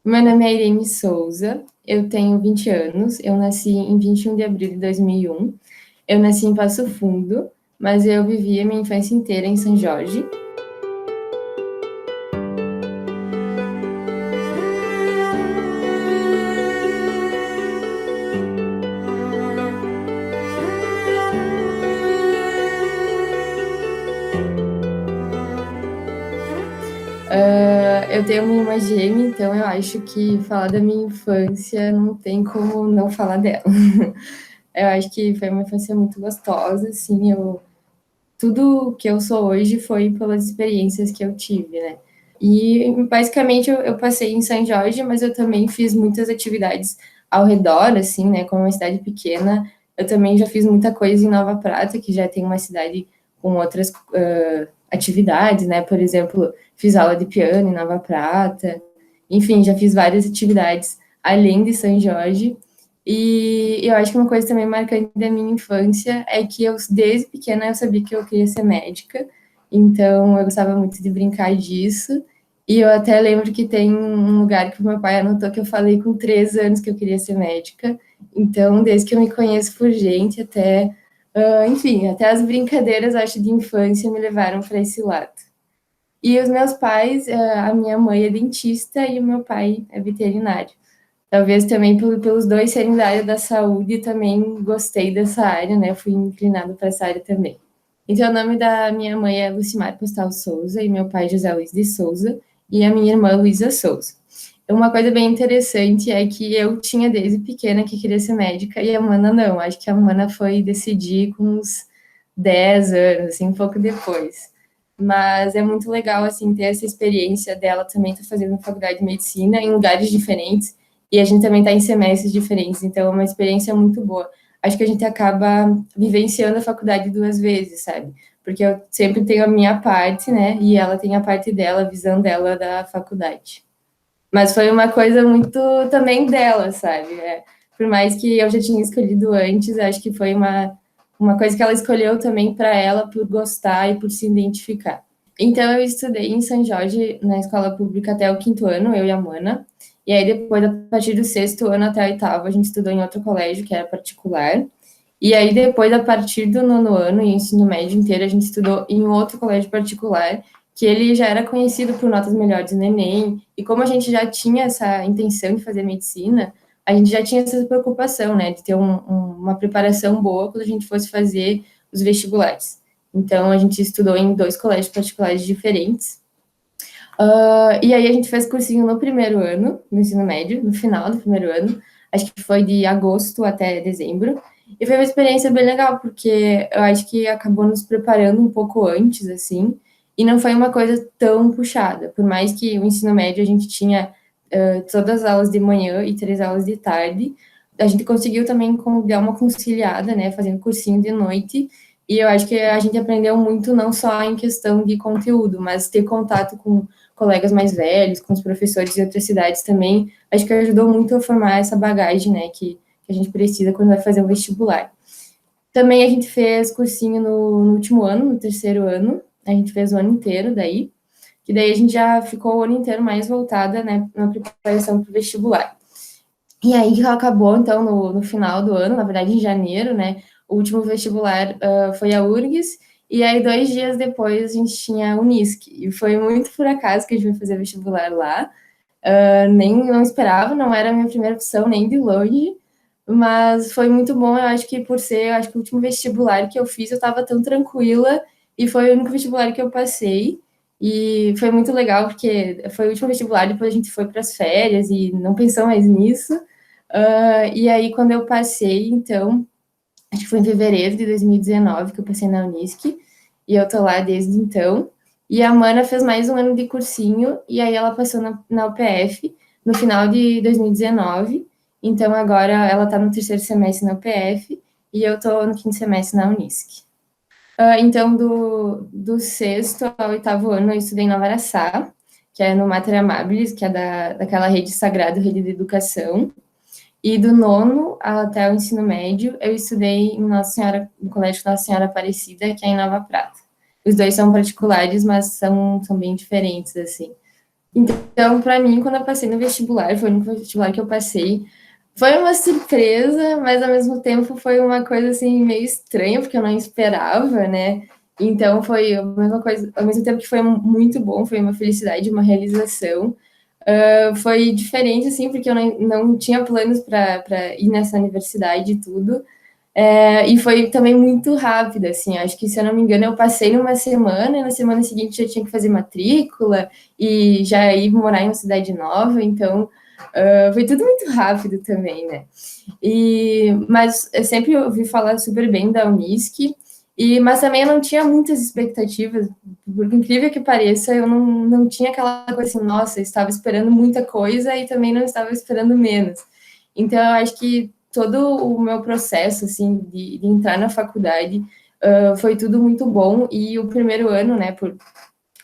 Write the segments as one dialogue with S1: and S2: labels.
S1: Meu nome é Irene Souza, eu tenho 20 anos, eu nasci em 21 de abril de 2001. Eu nasci em Passo Fundo, mas eu vivi a minha infância inteira em São Jorge. Eu tenho uma irmã gêmea, então eu acho que falar da minha infância não tem como não falar dela. Eu acho que foi uma infância muito gostosa, assim, tudo que eu sou hoje foi pelas experiências que eu tive, né? E basicamente eu passei em São Jorge, mas eu também fiz muitas atividades ao redor, assim, né? Como é uma cidade pequena, eu também já fiz muita coisa em Nova Prata, que já tem uma cidade com outras atividades, né? Por exemplo, fiz aula de piano em Nova Prata, enfim, já fiz várias atividades além de São Jorge. E eu acho que uma coisa também marcante da minha infância é que eu, desde pequena, eu sabia que eu queria ser médica, então eu gostava muito de brincar disso. E eu até lembro que tem um lugar que o meu pai anotou que eu falei com 3 anos que eu queria ser médica. Então, desde que eu me conheço por gente, até, enfim, até as brincadeiras, acho, de infância me levaram para esse lado. E os meus pais, a minha mãe é dentista e o meu pai é veterinário. Talvez também pelos dois serem da área da saúde, também gostei dessa área, né? Fui inclinado para essa área também. Então, o nome da minha mãe é Lucimar Postal Souza e meu pai José Luiz de Souza e a minha irmã Luísa Souza. Uma coisa bem interessante é que eu tinha desde pequena que queria ser médica e a Mana não. Acho que a Mana foi decidir com uns 10 anos, assim, um pouco depois. Mas é muito legal, assim, ter essa experiência dela também estar fazendo faculdade de medicina em lugares diferentes e a gente também está em semestres diferentes, então é uma experiência muito boa. Acho que a gente acaba vivenciando a faculdade 2 vezes, sabe? Porque eu sempre tenho a minha parte, né? E ela tem a parte dela, a visão dela da faculdade. Mas foi uma coisa muito também dela, sabe? Por mais que eu já tinha escolhido antes, acho que foi uma coisa que ela escolheu também para ela, por gostar e por se identificar. Então, eu estudei em São Jorge, na escola pública, até o 5º ano, eu e a Mana. E aí, depois, a partir do 6º ano até o 8º, a gente estudou em outro colégio, que era particular. E aí, depois, a partir do 9º ano, e ensino médio inteiro, a gente estudou em outro colégio particular, que ele já era conhecido por notas melhores no Enem. E como a gente já tinha essa intenção de fazer medicina, a gente já tinha essa preocupação, né, de ter uma preparação boa quando a gente fosse fazer os vestibulares. Então, a gente estudou em 2 colégios particulares diferentes. E aí, a gente fez cursinho no 1º ano, no ensino médio, no final do 1º ano. Acho que foi de agosto até dezembro. E foi uma experiência bem legal, porque eu acho que acabou nos preparando um pouco antes, assim, e não foi uma coisa tão puxada. Por mais que o ensino médio a gente tinha todas as aulas de manhã e 3 aulas de tarde, a gente conseguiu também dar uma conciliada, né, fazendo cursinho de noite, e eu acho que a gente aprendeu muito, não só em questão de conteúdo, mas ter contato com colegas mais velhos, com os professores de outras cidades também, acho que ajudou muito a formar essa bagagem, né, que a gente precisa quando vai fazer o vestibular. Também a gente fez cursinho no último ano, no 3º ano, a gente fez o ano inteiro daí, que daí a gente já ficou o ano inteiro mais voltada, né, na preparação para o vestibular. E aí acabou, então, no final do ano, na verdade em janeiro, né, o último vestibular foi a URGS, e aí 2 dias depois a gente tinha a Unisc, e foi muito por acaso que a gente foi fazer vestibular lá, nem não esperava, não era a minha primeira opção, nem de longe, mas foi muito bom, eu acho que por ser, eu acho que o último vestibular que eu fiz, eu estava tão tranquila, e foi o único vestibular que eu passei, e foi muito legal, porque foi o último vestibular, depois a gente foi para as férias, e não pensou mais nisso, e aí quando eu passei, então, acho que foi em fevereiro de 2019 que eu passei na Unisc, e eu tô lá desde então. E a Mana fez mais um ano de cursinho, e aí ela passou na UPF no final de 2019. Então agora ela tá no 3º semestre na UPF, e eu tô no 5º semestre na Unisc. Então, do 6º ao 8º ano, eu estudei em Nova Araçá, que é no Mater Amabilis, que é daquela rede sagrada, rede de educação. E do 9º até o ensino médio, eu estudei em Nossa Senhora, no Colégio Nossa Senhora Aparecida, que é em Nova Prata. Os dois são particulares, mas são bem diferentes, assim. Então, para mim, quando eu passei no vestibular, foi o único vestibular que eu passei, foi uma surpresa, mas ao mesmo tempo foi uma coisa assim meio estranha, porque eu não esperava, né? Então foi a mesma coisa, ao mesmo tempo que foi muito bom, foi uma felicidade, uma realização. Foi diferente, assim, porque eu não tinha planos para ir nessa universidade e tudo. E foi também muito rápido, assim, acho que, se eu não me engano, eu passei numa semana, e na semana seguinte já tinha que fazer matrícula e já ir morar em uma cidade nova, então foi tudo muito rápido também, né? Mas eu sempre ouvi falar super bem da Unisc, mas também eu não tinha muitas expectativas, por incrível que pareça, eu não tinha aquela coisa assim, nossa, eu estava esperando muita coisa e também não estava esperando menos. Então, eu acho que todo o meu processo, assim, de entrar na faculdade, foi tudo muito bom, e o primeiro ano, né,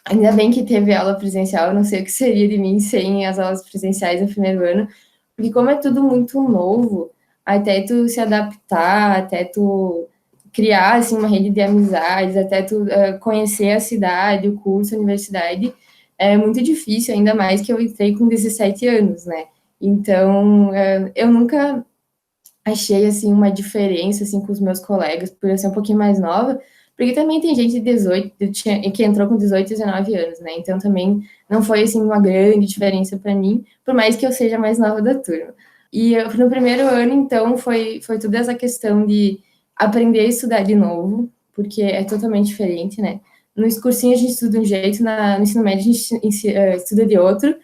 S1: ainda bem que teve aula presencial, eu não sei o que seria de mim sem as aulas presenciais no primeiro ano, porque como é tudo muito novo, até tu se adaptar, até tu criar, assim, uma rede de amizades, até tu conhecer a cidade, o curso, a universidade, é muito difícil, ainda mais que eu entrei com 17 anos, né? Então, eu nunca achei, assim, uma diferença, assim, com os meus colegas, por eu ser um pouquinho mais nova, porque também tem gente de 18, que entrou com 18, 19 anos, né? Então, também não foi, assim, uma grande diferença para mim, por mais que eu seja mais nova da turma. No primeiro ano, então, foi toda essa questão de aprender a estudar de novo, porque é totalmente diferente, né? Nos cursinhos a gente estuda de um jeito, no ensino médio a gente estuda de outro,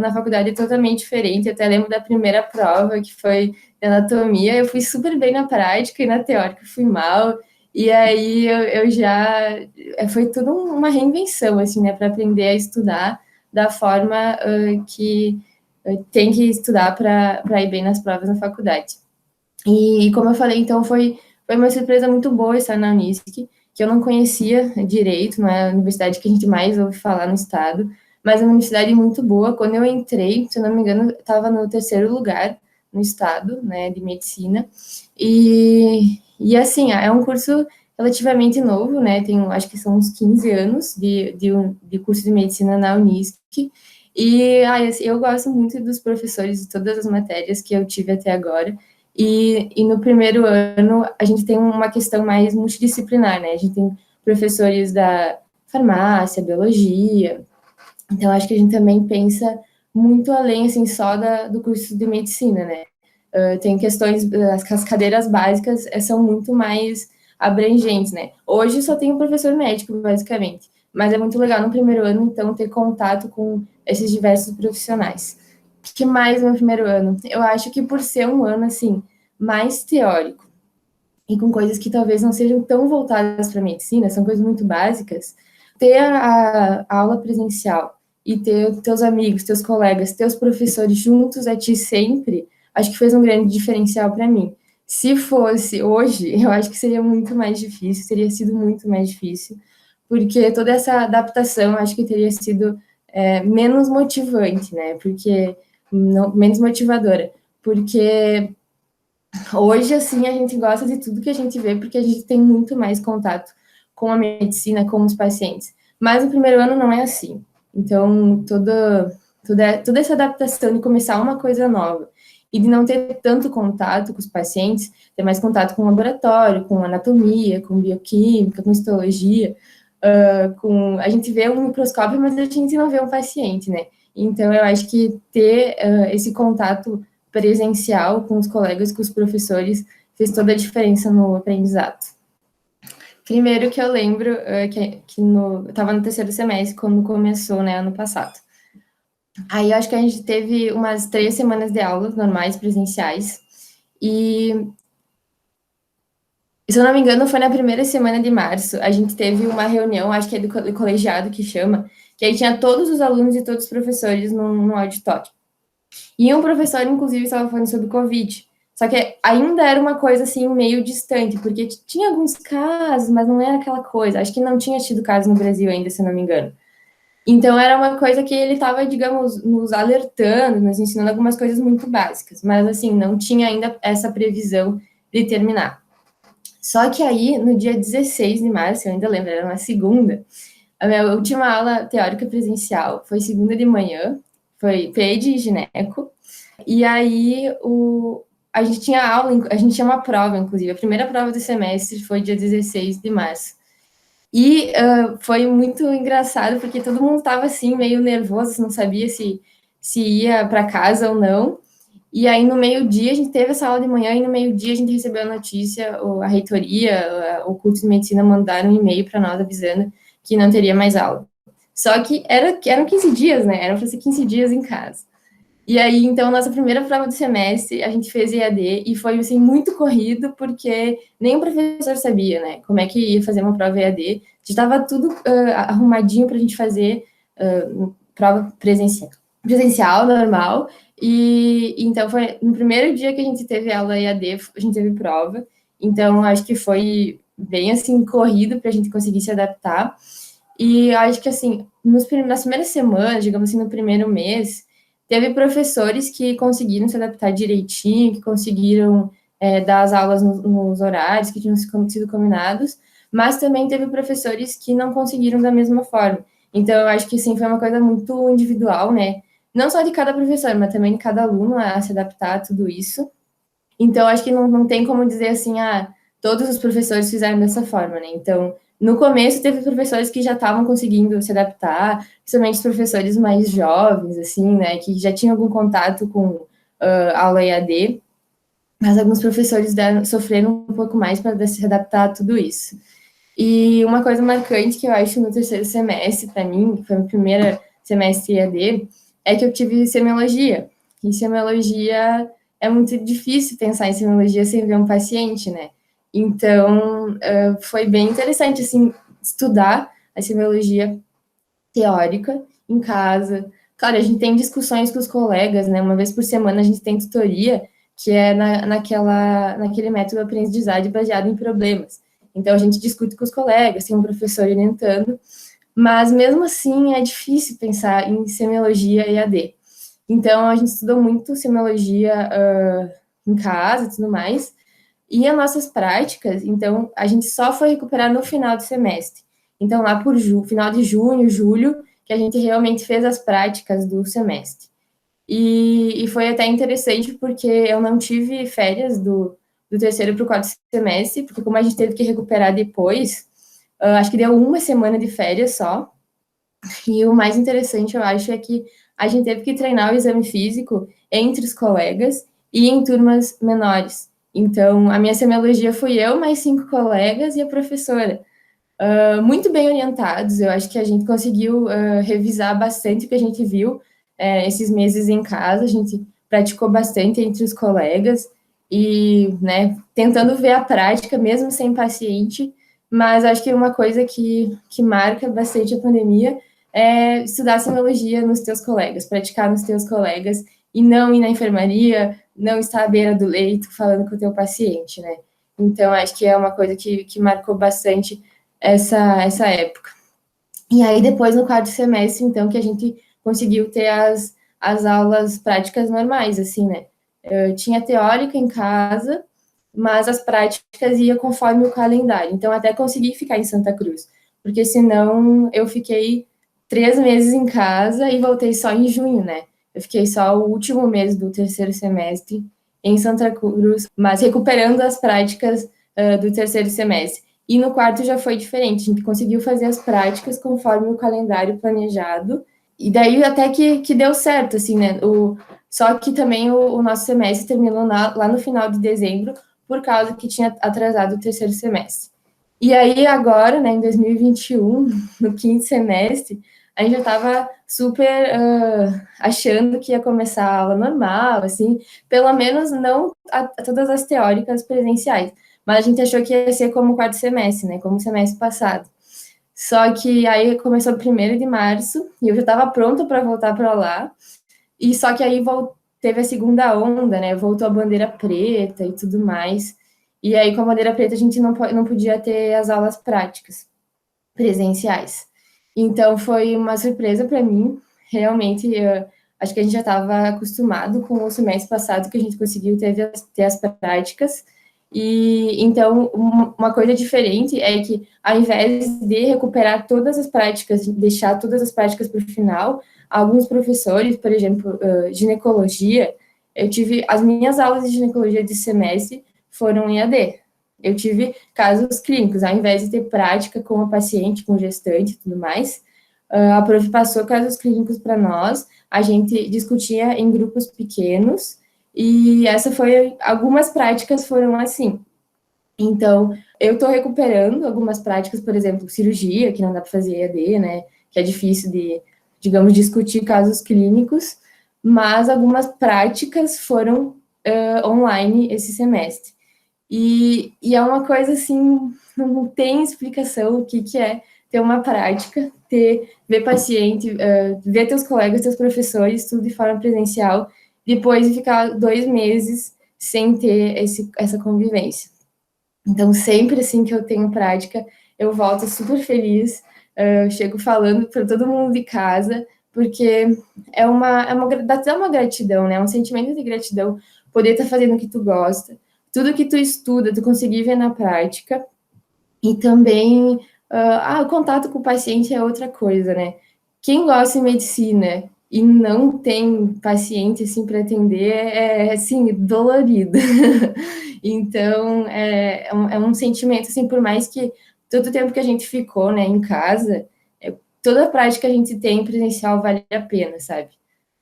S1: na faculdade é totalmente diferente. Eu até lembro da primeira prova, que foi de anatomia, eu fui super bem na prática e na teórica fui mal. E aí eu já. Foi tudo uma reinvenção, assim, né, para aprender a estudar da forma que tem que estudar para ir bem nas provas na faculdade. E como eu falei, então foi uma surpresa muito boa estar na Unisc, que eu não conhecia direito, não é a universidade que a gente mais ouve falar no estado, mas é uma universidade muito boa. Quando eu entrei, se eu não me engano, estava no terceiro lugar no estado, né, de medicina. E assim, é um curso relativamente novo, né, tem, acho que são uns 15 anos de curso de medicina na Unisc. Assim, eu gosto muito dos professores de todas as matérias que eu tive até agora. No primeiro ano, a gente tem uma questão mais multidisciplinar, né? A gente tem professores da farmácia, biologia. Então, acho que a gente também pensa muito além, assim, só do curso de medicina, né? Tem questões, as cadeiras básicas são muito mais abrangentes, né? Hoje só tem o professor médico, basicamente. Mas é muito legal no primeiro ano, então, ter contato com esses diversos profissionais. O que mais no primeiro ano? Eu acho que por ser um ano, assim, mais teórico e com coisas que talvez não sejam tão voltadas para a medicina, são coisas muito básicas, ter a aula presencial e ter teus amigos, teus colegas, teus professores juntos a ti sempre, acho que fez um grande diferencial para mim. Se fosse hoje, eu acho que seria muito mais difícil, teria sido muito mais difícil, porque toda essa adaptação acho que teria sido menos motivante, né? Porque menos motivadora, porque hoje, assim, a gente gosta de tudo que a gente vê, porque a gente tem muito mais contato com a medicina, com os pacientes. Mas no primeiro ano não é assim. Então, toda essa adaptação de começar uma coisa nova e de não ter tanto contato com os pacientes, ter mais contato com o laboratório, com anatomia, com bioquímica, com histologia, a gente vê um microscópio, mas a gente não vê um paciente, né? Então, eu acho que ter esse contato presencial com os colegas, com os professores, fez toda a diferença no aprendizado. Primeiro que eu lembro que eu estava no terceiro semestre, quando começou, né, ano passado. Aí eu acho que a gente teve umas 3 semanas de aulas normais, presenciais, e se eu não me engano, foi na primeira semana de março, a gente teve uma reunião, acho que é do colegiado que chama, que aí tinha todos os alunos e todos os professores no auditório. E um professor, inclusive, estava falando sobre Covid. Só que ainda era uma coisa assim meio distante, porque tinha alguns casos, mas não era aquela coisa. Acho que não tinha tido caso no Brasil ainda, se não me engano. Então era uma coisa que ele estava, digamos, nos alertando, nos ensinando algumas coisas muito básicas, mas assim, não tinha ainda essa previsão de terminar. Só que aí, no dia 16 de março, eu ainda lembro, era uma segunda, A minha última aula teórica presencial foi segunda de manhã, foi PED e gineco. E aí a gente tinha aula, a gente tinha uma prova, inclusive. A primeira prova do semestre foi dia 16 de março. E foi muito engraçado, porque todo mundo estava assim, meio nervoso, não sabia se ia para casa ou não. E aí, no meio-dia, a gente teve essa aula de manhã, e no meio-dia a gente recebeu a notícia, a reitoria, o curso de medicina mandaram um e-mail para nós avisando que não teria mais aula. Só que eram 15 dias, né? Eram para ser 15 dias em casa. E aí, então, nossa primeira prova do semestre, a gente fez EAD e foi, assim, muito corrido, porque nem o professor sabia, né, como é que ia fazer uma prova EAD. Já estava tudo arrumadinho para a gente fazer prova presencial, normal. E então, foi no primeiro dia que a gente teve aula EAD, a gente teve prova. Então, acho que foi bem, assim, corrido para a gente conseguir se adaptar. E acho que, assim, nas primeiras semanas, digamos assim, no primeiro mês, teve professores que conseguiram se adaptar direitinho, que conseguiram dar as aulas nos horários que tinham sido combinados, mas também teve professores que não conseguiram da mesma forma. Então, eu acho que, sim, foi uma coisa muito individual, né? Não só de cada professor, mas também de cada aluno a se adaptar a tudo isso. Então, acho que não tem como dizer assim, todos os professores fizeram dessa forma, né? Então, no começo, teve professores que já estavam conseguindo se adaptar, principalmente os professores mais jovens, assim, né? Que já tinham algum contato com aula EAD, mas alguns professores sofreram um pouco mais para se adaptar a tudo isso. E uma coisa marcante que eu acho no terceiro semestre, para mim, que foi o meu primeiro semestre EAD, é que eu tive semiologia. E semiologia é muito difícil pensar em semiologia sem ver um paciente, né? Então, foi bem interessante, assim, estudar a semiologia teórica em casa. Claro, a gente tem discussões com os colegas, né? Uma vez por semana a gente tem tutoria, que é naquele método de aprendizagem baseado em problemas. Então, a gente discute com os colegas, tem um professor orientando, mas mesmo assim é difícil pensar em semiologia e AD. Então, a gente estudou muito semiologia em casa e tudo mais, e as nossas práticas, então, a gente só foi recuperar no final do semestre. Então, lá por final de junho, julho, que a gente realmente fez as práticas do semestre. E foi até interessante, porque eu não tive férias do terceiro para o quarto semestre, porque como a gente teve que recuperar depois, acho que deu uma semana de férias só. E o mais interessante, eu acho, é que a gente teve que treinar o exame físico entre os colegas e em turmas menores. Então, a minha semiologia fui eu, mais 5 colegas e a professora. Muito bem orientados, eu acho que a gente conseguiu revisar bastante o que a gente viu esses meses em casa, a gente praticou bastante entre os colegas e, né, tentando ver a prática, mesmo sem paciente, mas acho que uma coisa que marca bastante a pandemia é estudar semiologia nos teus colegas, praticar nos teus colegas e não ir na enfermaria, não estar à beira do leito falando com o teu paciente, né? Então, acho que é uma coisa que marcou bastante essa época. E aí, depois, no quarto semestre, então, que a gente conseguiu ter as aulas práticas normais, assim, né? Eu tinha teórica em casa, mas as práticas ia conforme o calendário. Então, até consegui ficar em Santa Cruz, porque senão eu fiquei 3 meses em casa e voltei só em junho, né? Eu fiquei só o último mês do terceiro semestre em Santa Cruz, mas recuperando as práticas do terceiro semestre. E no quarto já foi diferente, a gente conseguiu fazer as práticas conforme o calendário planejado, e daí até que deu certo, assim, né? Só que também o nosso semestre terminou lá no final de dezembro, por causa que tinha atrasado o terceiro semestre. E aí agora, né, em 2021, no quinto semestre, a gente já estava super achando que ia começar a aula normal, assim, pelo menos não todas as teóricas presenciais, mas a gente achou que ia ser como o quarto semestre, né, como o semestre passado. Só que aí começou o 1º de março, e eu já estava pronta para voltar para lá, e só que aí teve a segunda onda, né, voltou a bandeira preta e tudo mais, e aí com a bandeira preta a gente não podia ter as aulas práticas presenciais. Então foi uma surpresa para mim, realmente, acho que a gente já estava acostumado com o semestre passado, que a gente conseguiu ter as práticas, E então, uma coisa diferente é que, ao invés de recuperar todas as práticas, deixar todas as práticas para o final, alguns professores, por exemplo, ginecologia, eu tive as minhas aulas de ginecologia de semestre foram em AD. Eu tive casos clínicos, ao invés de ter prática com a paciente, com gestante e tudo mais, a prof passou casos clínicos para nós, a gente discutia em grupos pequenos, e algumas práticas foram assim. Então, eu estou recuperando algumas práticas, por exemplo, cirurgia, que não dá para fazer EAD, né? Que é difícil de, digamos, discutir casos clínicos, mas algumas práticas foram online esse semestre. E é uma coisa assim, não tem explicação o que é ter uma prática, ver paciente, ver teus colegas, teus professores, tudo de forma presencial, depois de ficar 2 meses sem ter essa convivência. Então, sempre assim que eu tenho prática, eu volto super feliz, eu chego falando para todo mundo de casa, porque dá uma gratidão, né? Um sentimento de gratidão, poder estar fazendo o que tu gosta, tudo que tu estuda, tu conseguir ver na prática, e também, o contato com o paciente é outra coisa, né? Quem gosta de medicina e não tem paciente, assim, para atender, assim, dolorido. Então, é um sentimento, assim, por mais que todo o tempo que a gente ficou, né, em casa, toda a prática que a gente tem presencial vale a pena, sabe?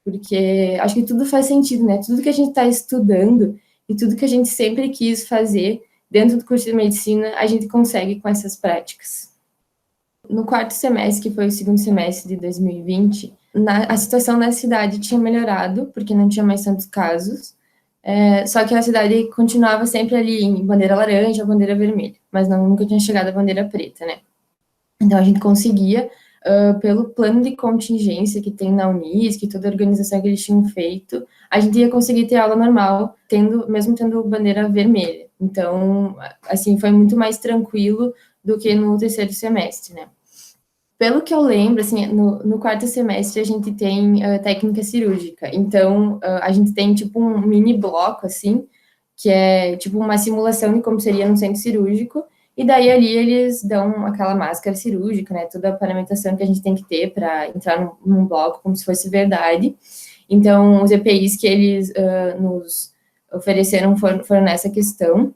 S1: Porque acho que tudo faz sentido, né? Tudo que a gente está estudando e tudo que a gente sempre quis fazer dentro do curso de medicina, a gente consegue com essas práticas. No quarto semestre, que foi o segundo semestre de 2020, a situação na cidade tinha melhorado, porque não tinha mais tantos casos, só que a cidade continuava sempre ali em bandeira laranja, bandeira vermelha, mas nunca tinha chegado a bandeira preta, né? Então a gente conseguia, pelo plano de contingência que tem na Unis, que toda a organização que eles tinham feito, a gente ia conseguir ter aula normal, mesmo tendo bandeira vermelha. Então, assim, foi muito mais tranquilo do que no terceiro semestre, né? Pelo que eu lembro, assim, no quarto semestre a gente tem técnica cirúrgica. Então, a gente tem, tipo, um mini bloco, assim, que é, tipo, uma simulação de como seria no centro cirúrgico. E daí, ali, eles dão aquela máscara cirúrgica, né? Toda a paramentação que a gente tem que ter para entrar num bloco como se fosse verdade. Então, os EPIs que eles nos ofereceram foram nessa questão.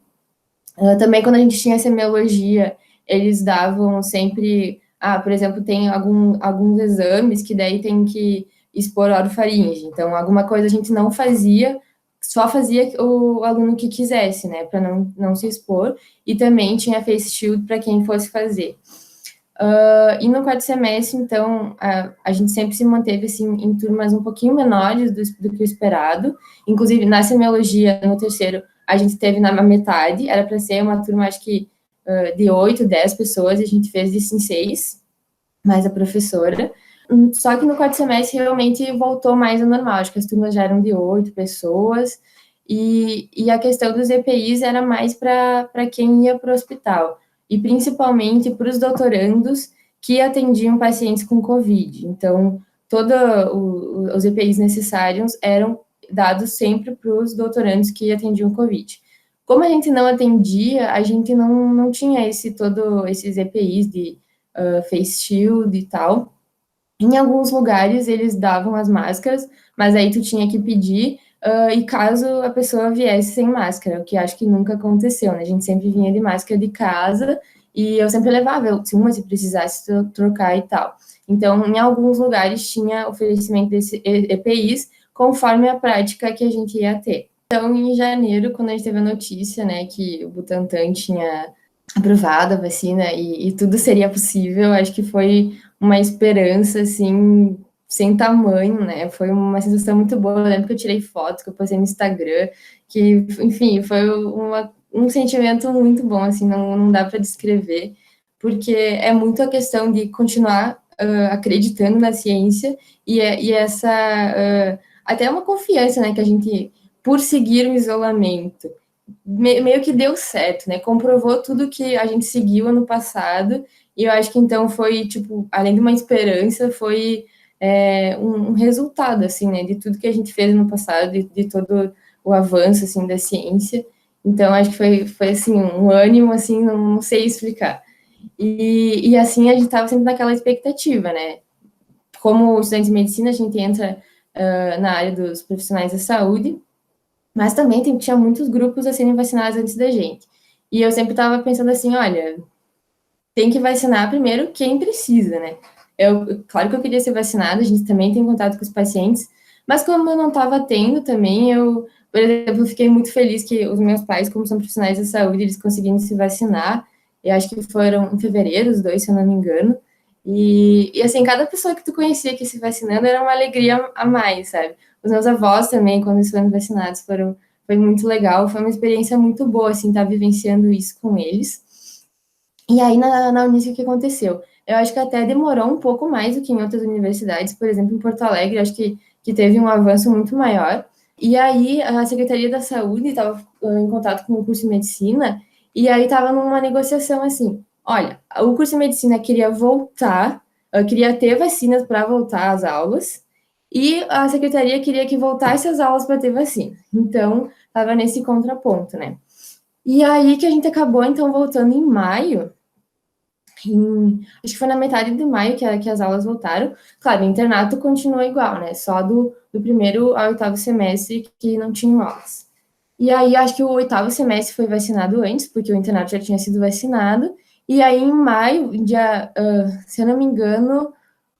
S1: Também, quando a gente tinha semiologia, eles davam sempre por exemplo, tem alguns exames que daí tem que expor orofaringe. Então, alguma coisa a gente não fazia, só fazia o aluno que quisesse, né, para não se expor. E também tinha face shield para quem fosse fazer. E no quarto semestre, então, a gente sempre se manteve, assim, em turmas um pouquinho menores do que o esperado. Inclusive, na semiologia, no terceiro, a gente teve na metade, era para ser uma turma, acho que, de 8, 10 pessoas, e a gente fez isso em 6, mais a professora. Só que no quarto semestre realmente voltou mais ao normal, acho que as turmas já eram de 8 pessoas, e a questão dos EPIs era mais para quem ia para o hospital, e principalmente para os doutorandos que atendiam pacientes com Covid. Então, todos os EPIs necessários eram dados sempre para os doutorandos que atendiam Covid. Como a gente não atendia, a gente não tinha esses EPIs de face shield e tal. Em alguns lugares eles davam as máscaras, mas aí tu tinha que pedir, e caso a pessoa viesse sem máscara, o que acho que nunca aconteceu, né? A gente sempre vinha de máscara de casa e eu sempre levava se precisasse trocar e tal. Então, em alguns lugares tinha oferecimento desse EPIs conforme a prática que a gente ia ter. Então, em janeiro, quando a gente teve a notícia, né, que o Butantan tinha aprovado a vacina e tudo seria possível, acho que foi uma esperança, assim, sem tamanho, né? Foi uma sensação muito boa. Eu lembro que eu tirei fotos, que eu postei no Instagram, que, enfim, foi um sentimento muito bom, assim, não dá para descrever, porque é muito a questão de continuar acreditando na ciência e essa até uma confiança, né, que a gente, por seguir o isolamento, meio que deu certo, né? Comprovou tudo que a gente seguiu ano passado, e eu acho que então foi, tipo, além de uma esperança, foi um resultado, assim, né? De tudo que a gente fez no passado, de todo o avanço, assim, da ciência. Então, acho que foi assim, um ânimo, assim, não sei explicar. E assim, a gente estava sempre naquela expectativa, né? Como estudante de medicina, a gente entra na área dos profissionais da saúde, mas também tinha muitos grupos a serem vacinados antes da gente. E eu sempre estava pensando assim, olha, tem que vacinar primeiro quem precisa, né? Claro que eu queria ser vacinada, a gente também tem contato com os pacientes, mas como eu não estava tendo também, por exemplo, fiquei muito feliz que os meus pais, como são profissionais da saúde, eles conseguiram se vacinar. Eu acho que foram em fevereiro, os dois, se eu não me engano. E assim, cada pessoa que tu conhecia que se vacinando era uma alegria a mais, sabe? Os meus avós também, quando eles foram vacinados, foi muito legal, foi uma experiência muito boa, assim, estar vivenciando isso com eles. E aí, na Unisc, o que aconteceu? Eu acho que até demorou um pouco mais do que em outras universidades, por exemplo, em Porto Alegre, acho que teve um avanço muito maior. E aí, a Secretaria da Saúde estava em contato com o curso de medicina, e aí estava numa negociação assim: olha, o curso de medicina queria voltar, queria ter vacinas para voltar às aulas, e a secretaria queria que voltasse às aulas para ter vacina. Então, estava nesse contraponto, né? E aí que a gente acabou, então, voltando em maio, acho que foi na metade de maio que as aulas voltaram. Claro, o internato continua igual, né? Só do primeiro ao oitavo semestre que não tinham aulas. E aí, acho que o oitavo semestre foi vacinado antes, porque o internato já tinha sido vacinado. E aí, em maio, se eu não me engano,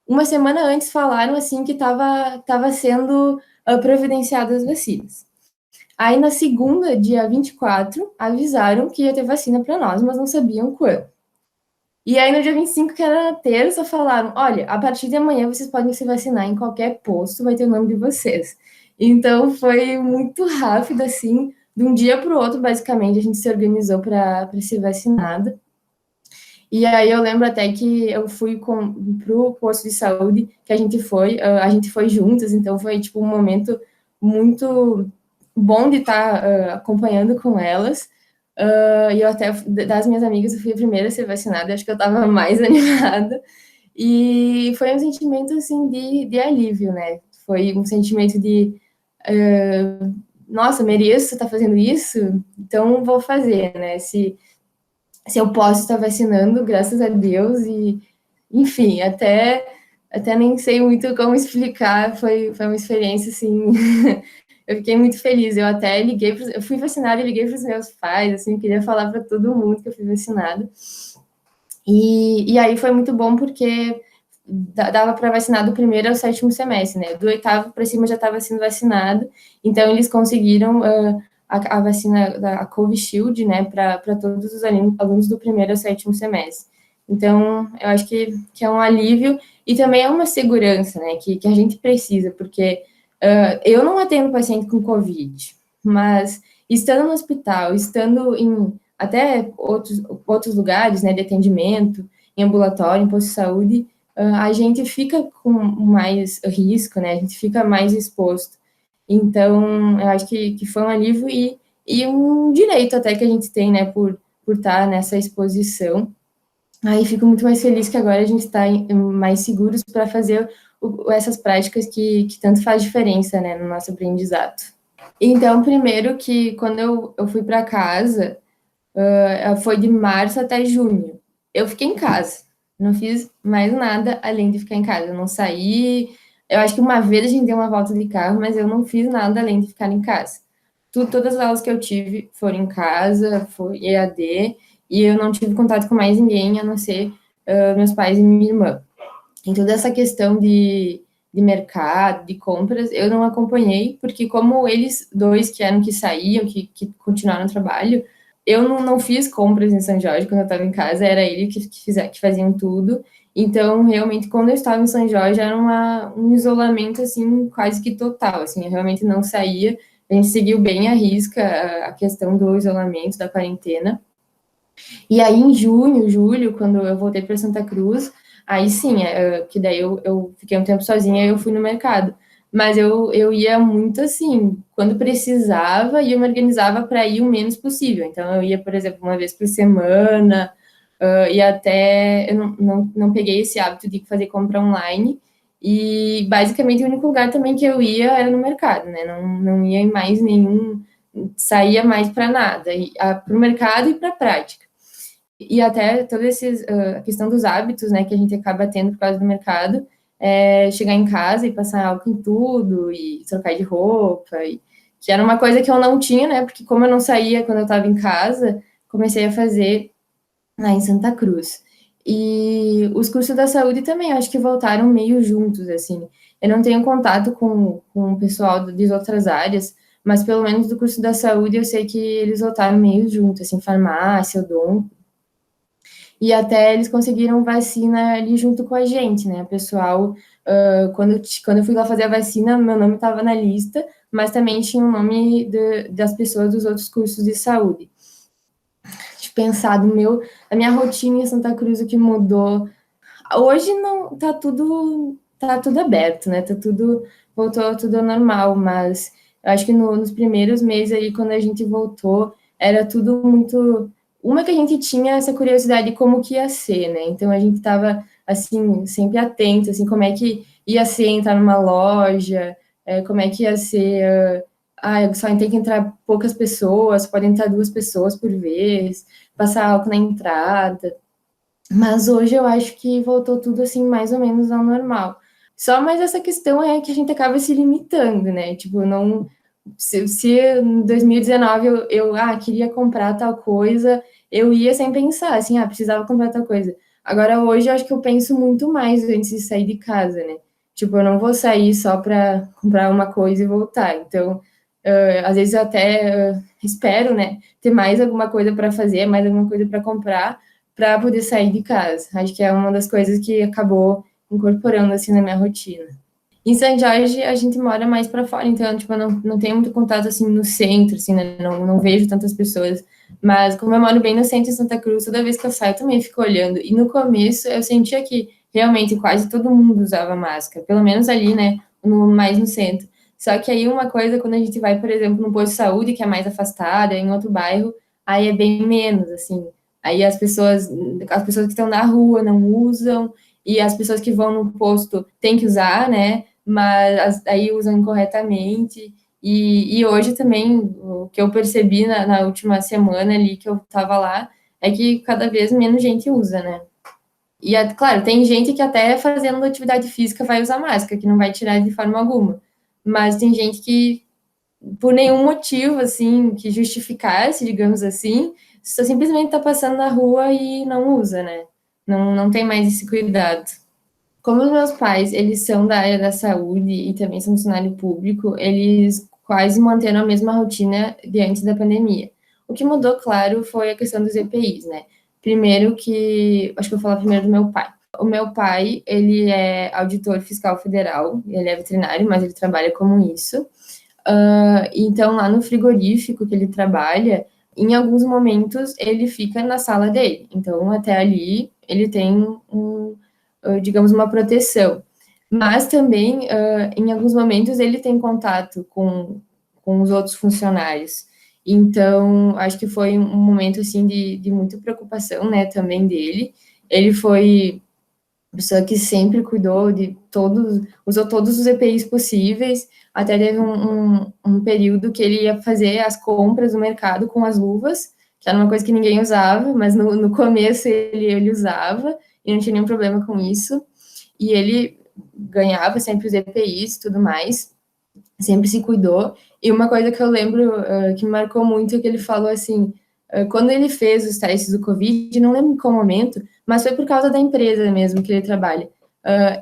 S1: uma semana antes falaram assim que estava sendo providenciadas as vacinas. Aí, na segunda, dia 24, avisaram que ia ter vacina para nós, mas não sabiam quando. E aí, no dia 25, que era na terça, falaram: olha, a partir de amanhã vocês podem se vacinar em qualquer posto, vai ter o nome de vocês. Então, foi muito rápido, assim, de um dia para o outro, basicamente, a gente se organizou para ser vacinada. E aí, eu lembro até que eu fui para o posto de saúde, que a gente foi juntas, então foi, tipo, um momento muito bom de estar acompanhando com elas. E eu até, das minhas amigas, eu fui a primeira a ser vacinada, acho que eu estava mais animada. E foi um sentimento, assim, de alívio, né? Foi um sentimento de, nossa, mereço estar fazendo isso, então vou fazer, né? Se eu posso estar vacinando, graças a Deus, e, enfim, até nem sei muito como explicar, foi uma experiência, assim, eu fiquei muito feliz. Eu até eu fui vacinada e liguei para os meus pais, assim, queria falar para todo mundo que eu fui vacinada. E aí foi muito bom porque dava para vacinar do primeiro ao sétimo semestre, né? Do oitavo para cima já estava sendo vacinado, então eles conseguiram a vacina da Covishield, né, para todos os alunos do primeiro ao sétimo semestre. Então, eu acho que é um alívio e também é uma segurança, né, que a gente precisa, porque eu não atendo paciente com Covid, mas estando no hospital, estando em até outros lugares, né, de atendimento, em ambulatório, em posto de saúde, a gente fica com mais risco, né, a gente fica mais exposto. Então, eu acho que foi um alívio e um direito até que a gente tem, né, por estar nessa exposição. Aí fico muito mais feliz que agora a gente está mais seguros para fazer essas práticas que tanto faz diferença, né, no nosso aprendizado. Então, primeiro que quando eu fui para casa, foi de março até junho. Eu fiquei em casa, não fiz mais nada além de ficar em casa. Eu não saí. Eu acho que uma vez a gente deu uma volta de carro, mas eu não fiz nada além de ficar em casa. Todas as aulas que eu tive foram em casa, foi EAD, e eu não tive contato com mais ninguém, a não ser meus pais e minha irmã. Em toda essa questão de mercado, de compras, eu não acompanhei, porque como eles dois que eram que saíam, que continuaram o trabalho, eu não fiz compras em São Jorge quando eu estava em casa, era ele que faziam tudo. Então, realmente, quando eu estava em São Jorge, era um isolamento, assim, quase que total, assim, eu realmente não saía, a gente seguiu bem à risca a questão do isolamento, da quarentena. E aí, em junho, julho, quando eu voltei para Santa Cruz, aí sim, que daí eu fiquei um tempo sozinha e eu fui no mercado. Mas eu ia muito assim, quando precisava, e eu me organizava para ir o menos possível. Então, eu ia, por exemplo, uma vez por semana, e até eu não peguei esse hábito de fazer compra online. E basicamente o único lugar também que eu ia era no mercado, né? Não ia em mais nenhum saía mais para nada, para o mercado e para a prática. E até toda a questão dos hábitos, né, que a gente acaba tendo por causa do mercado, chegar em casa e passar álcool em tudo, e trocar de roupa, que era uma coisa que eu não tinha, né, porque como eu não saía quando eu estava em casa, comecei a fazer lá em Santa Cruz. E os cursos da saúde também, acho que voltaram meio juntos, assim. Eu não tenho contato com o pessoal de outras áreas, mas pelo menos do curso da saúde eu sei que eles voltaram meio juntos, assim, farmácia, odonto, e até eles conseguiram vacina ali junto com a gente, né? O pessoal, quando eu fui lá fazer a vacina, meu nome estava na lista, mas também tinha o nome das pessoas dos outros cursos de saúde. De pensar a minha rotina em Santa Cruz, o que mudou. Hoje não tá tudo aberto, né? Voltou tudo ao normal, mas eu acho que nos primeiros meses aí, quando a gente voltou, era tudo muito. Uma que a gente tinha essa curiosidade de como que ia ser, né? Então a gente estava assim, sempre atento, assim, como é que ia ser entrar numa loja, como é que ia ser. Só tem que entrar poucas pessoas, podem entrar 2 pessoas por vez, passar álcool na entrada. Mas hoje eu acho que voltou tudo assim, mais ou menos ao normal. Só mais essa questão é que a gente acaba se limitando, né? Tipo, não. Se em 2019 eu queria comprar tal coisa, eu ia sem pensar, assim, precisava comprar tal coisa. Agora, hoje, eu acho que eu penso muito mais antes de sair de casa, né? Tipo, eu não vou sair só para comprar uma coisa e voltar. Então, às vezes eu até espero, né, ter mais alguma coisa para fazer, mais alguma coisa para comprar, para poder sair de casa. Acho que é uma das coisas que acabou incorporando assim na minha rotina. Em São Jorge, a gente mora mais para fora, então, tipo, eu não tenho muito contato, assim, no centro, assim, né? Não vejo tantas pessoas. Mas, como eu moro bem no centro, em Santa Cruz, toda vez que eu saio, eu também fico olhando. E no começo, eu sentia que realmente quase todo mundo usava máscara, pelo menos ali, né? Mais no centro. Só que aí, uma coisa, quando a gente vai, por exemplo, no posto de saúde, que é mais afastada, em outro bairro, aí é bem menos, assim. Aí as pessoas que estão na rua não usam, e as pessoas que vão no posto têm que usar, né? Mas aí usam incorretamente. E hoje também, o que eu percebi na última semana ali que eu estava lá, é que cada vez menos gente usa, né? E, claro, tem gente que até fazendo atividade física vai usar máscara, que não vai tirar de forma alguma. Mas tem gente que, por nenhum motivo, assim, que justificasse, digamos assim, só simplesmente está passando na rua e não usa, né? Não tem mais esse cuidado. Como os meus pais, eles são da área da saúde e também são funcionário público, eles quase manteram a mesma rotina de antes da pandemia. O que mudou, claro, foi a questão dos EPIs, né? Primeiro que, acho que eu vou falar primeiro do meu pai. O meu pai, ele é auditor fiscal federal, ele é veterinário, mas ele trabalha como isso. Então, lá no frigorífico que ele trabalha, em alguns momentos ele fica na sala dele. Então, até ali, ele tem digamos, uma proteção. Mas também, em alguns momentos, ele tem contato com os outros funcionários. Então, acho que foi um momento, assim, de muita preocupação, né, também dele. Ele foi pessoa que sempre cuidou de todos, usou todos os EPIs possíveis, até teve um período que ele ia fazer as compras no mercado com as luvas, que era uma coisa que ninguém usava, mas no começo ele usava, e não tinha nenhum problema com isso, e ele ganhava sempre os EPIs e tudo mais, sempre se cuidou, e uma coisa que eu lembro que me marcou muito é que ele falou assim, quando ele fez os testes do Covid, não lembro em qual momento, mas foi por causa da empresa mesmo que ele trabalha.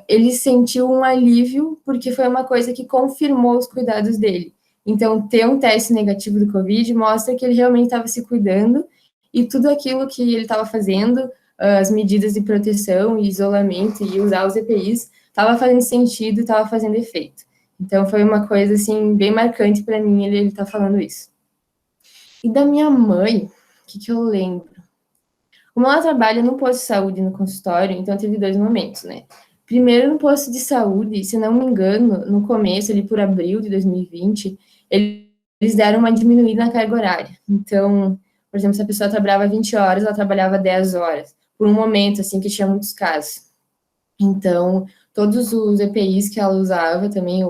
S1: Ele sentiu um alívio porque foi uma coisa que confirmou os cuidados dele. Então, ter um teste negativo do Covid mostra que ele realmente estava se cuidando e tudo aquilo que ele estava fazendo, as medidas de proteção e isolamento e usar os EPIs, estava fazendo sentido, estava fazendo efeito. Então, foi uma coisa, assim, bem marcante para mim ele tá falando isso. E da minha mãe, o que eu lembro? Como ela trabalha no posto de saúde, no consultório, então teve 2 momentos, né? Primeiro, no posto de saúde, se não me engano, no começo, ali por abril de 2020, eles deram uma diminuída na carga horária. Então, por exemplo, se a pessoa trabalhava 20 horas, ela trabalhava 10 horas, por um momento, assim, que tinha muitos casos. Então, todos os EPIs que ela usava também,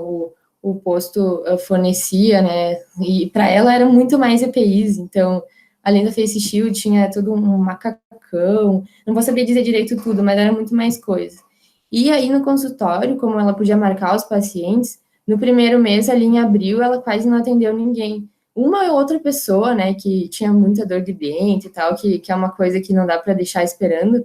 S1: o posto fornecia, né? E para ela era muito mais EPIs, então, além da Face Shield, tinha todo um macacão, não vou saber dizer direito tudo, mas era muito mais coisa. E aí no consultório, como ela podia marcar os pacientes, no primeiro mês, ali em abril, ela quase não atendeu ninguém. Uma ou outra pessoa, né, que tinha muita dor de dente e tal, que é uma coisa que não dá para deixar esperando,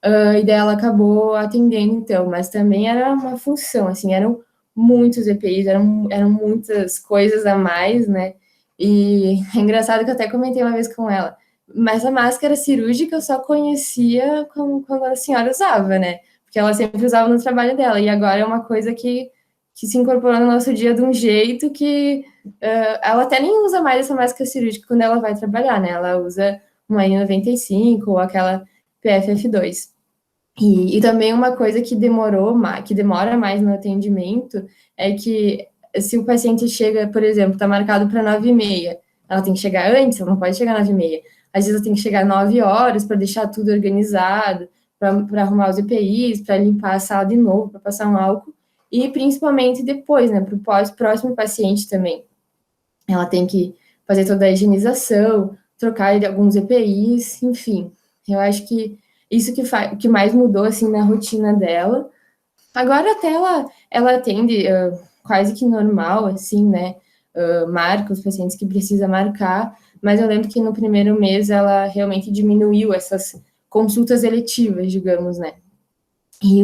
S1: e daí ela acabou atendendo, então, mas também era uma função, assim, eram muitos EPIs, eram muitas coisas a mais, né? E é engraçado que eu até comentei uma vez com ela, mas a máscara cirúrgica eu só conhecia quando a senhora usava, né? Porque ela sempre usava no trabalho dela, e agora é uma coisa que se incorporou no nosso dia de um jeito que ela até nem usa mais essa máscara cirúrgica quando ela vai trabalhar, né? Ela usa uma N95 ou aquela PFF2. E também uma coisa que que demora mais no atendimento é que se o paciente chega, por exemplo, está marcado para 9h30, ela tem que chegar antes, ela não pode chegar 9h30. Às vezes ela tem que chegar 9 horas para deixar tudo organizado, para arrumar os EPIs, para limpar a sala de novo, para passar um álcool, e principalmente depois, né, para o próximo paciente também. Ela tem que fazer toda a higienização, trocar alguns EPIs, enfim. Eu acho que isso que mais mudou, assim, na rotina dela. Agora até ela atende quase que normal, assim, né? Marca os pacientes que precisa marcar, mas eu lembro que no primeiro mês ela realmente diminuiu essas consultas eletivas, digamos, né? E